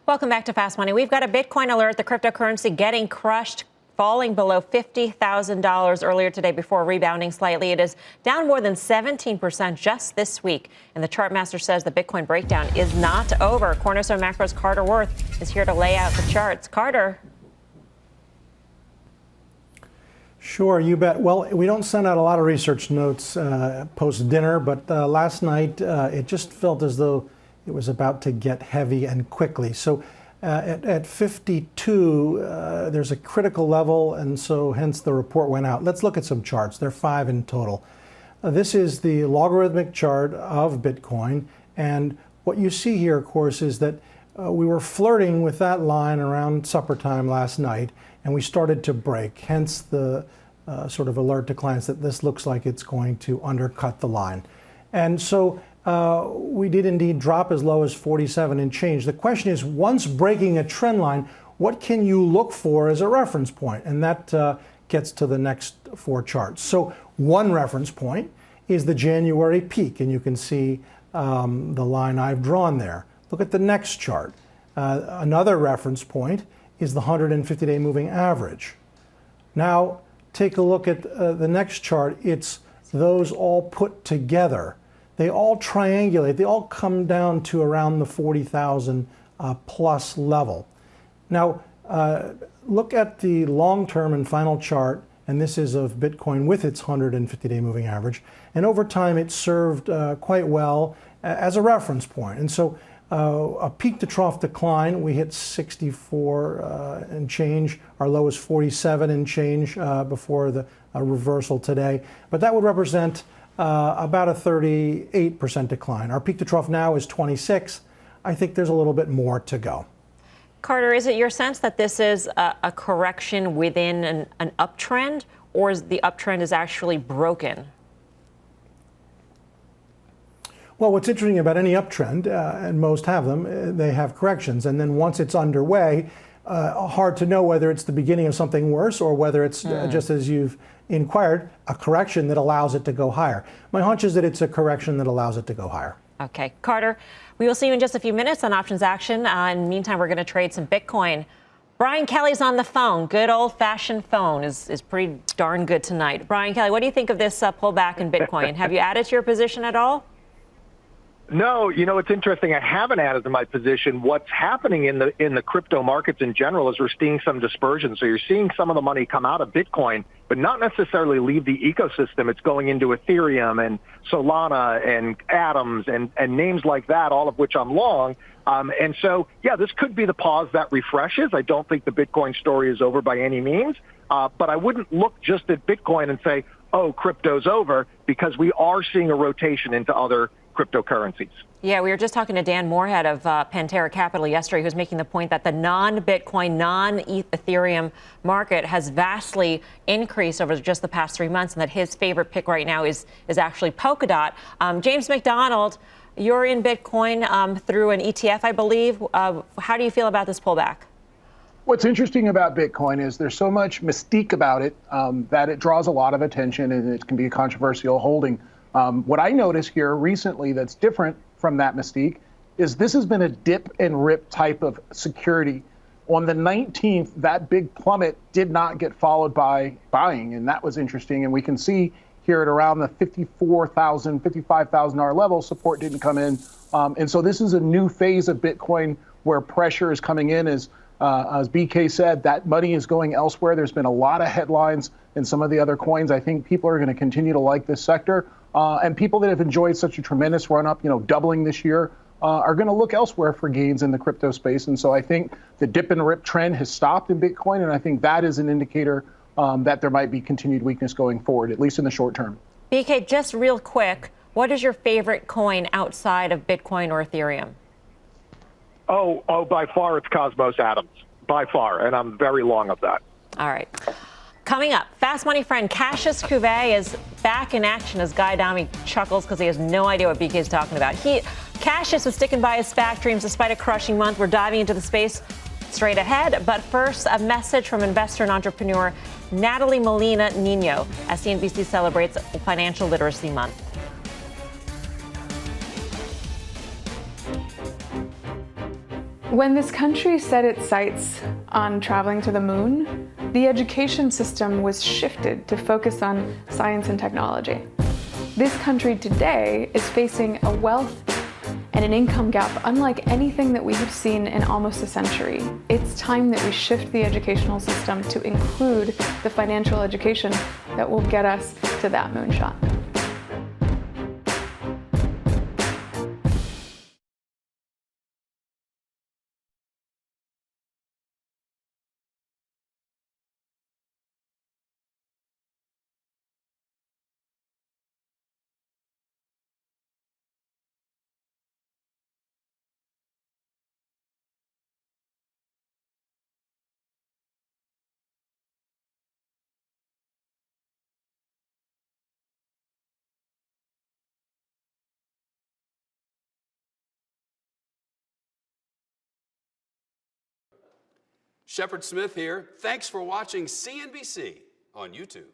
Welcome back to Fast Money. We've got a Bitcoin alert, the cryptocurrency getting crushed, falling below $50,000 earlier today before rebounding slightly. It is down more than 17% just this week. And the Chartmaster says the Bitcoin breakdown is not over. Cornerstone Macro's Carter Worth is here to lay out the charts. Carter. Sure, you bet. Well, we don't send out a lot of research notes post-dinner, but last night it just felt as though it was about to get heavy and quickly. So at 52, there's a critical level, and so hence the report went out. Let's look at some charts. There are 5 in total. This is the logarithmic chart of Bitcoin, and what you see here, of course, is that we were flirting with that line around supper time last night, and we started to break, hence the sort of alert to clients that this looks like it's going to undercut the line. And so we did indeed drop as low as 47 and change. The question is, once breaking a trend line, what can you look for as a reference point? And that gets to the next 4 charts. So one reference point is the January peak, and you can see the line I've drawn there. Look at the next chart. Another reference point is the 150-day moving average. Now, take a look at the next chart. It's those all put together. They all triangulate. They all come down to around the 40,000 plus level. Now, look at the long-term and final chart, and this is of Bitcoin with its 150-day moving average. And over time, it served quite well as a reference point. And so a peak to trough decline, we hit 64 and change. Our low is 47 and change before the reversal today. But that would represent about a 38% decline. Our peak to trough now is 26. I think there's a little bit more to go. Carter, is it your sense that this is a correction within an uptrend, or is the uptrend is actually broken? Well, what's interesting about any uptrend, and most have them, they have corrections. And then once it's underway, hard to know whether it's the beginning of something worse or whether it's just as you've inquired, a correction that allows it to go higher. My hunch is that it's a correction that allows it to go higher. Okay. Carter, we will see you in just a few minutes on Options Action. In the meantime, we're going to trade some Bitcoin. Brian Kelly's on the phone. Good old-fashioned phone is pretty darn good tonight. Brian Kelly, what do you think of this pullback in Bitcoin? Have you added to your position at all? No, you know, it's interesting. I haven't added to my position. What's happening in the crypto markets in general is we're seeing some dispersion. So you're seeing some of the money come out of Bitcoin, but not necessarily leave the ecosystem. It's going into Ethereum and Solana and Atoms and names like that, all of which I'm long. And so, yeah, this could be the pause that refreshes. I don't think the Bitcoin story is over by any means, but I wouldn't look just at Bitcoin and say, oh, crypto's over, because we are seeing a rotation into other cryptocurrencies. Yeah, we were just talking to Dan Moorhead of Pantera Capital yesterday, who's making the point that the non-Bitcoin, non-Ethereum market has vastly increased over just the past 3 months, and that his favorite pick right now is actually Polkadot. James McDonald, you're in Bitcoin through an ETF, I believe. How do you feel about this pullback? What's interesting about Bitcoin is there's so much mystique about it that it draws a lot of attention, and it can be a controversial holding. What I notice here recently that's different from that mystique is this has been a dip and rip type of security. On the 19th, that big plummet did not get followed by buying, and that was interesting. And we can see here at around the $54,000, $55,000 level, support didn't come in. And so this is a new phase of Bitcoin where pressure is coming in. As BK said, that money is going elsewhere. There's been a lot of headlines in some of the other coins. I think people are going to continue to like this sector. And people that have enjoyed such a tremendous run up, doubling this year, are going to look elsewhere for gains in the crypto space. And so I think the dip and rip trend has stopped in Bitcoin. And I think that is an indicator that there might be continued weakness going forward, at least in the short term. BK, just real quick, what is your favorite coin outside of Bitcoin or Ethereum? Oh, by far it's Cosmos Atoms, by far. And I'm very long of that. All right. Coming up, Fast Money friend Cassius Cuvée is back in action as Guy Adami chuckles because he has no idea what BK is talking about. Cassius was sticking by his SPAC dreams despite a crushing month. We're diving into the space straight ahead. But first, a message from investor and entrepreneur Natalie Molina Nino as CNBC celebrates Financial Literacy Month. When this country set its sights on traveling to the moon, the education system was shifted to focus on science and technology. This country today is facing a wealth and an income gap unlike anything that we have seen in almost a century. It's time that we shift the educational system to include the financial education that will get us to that moonshot. Shepard Smith here. Thanks for watching CNBC on YouTube.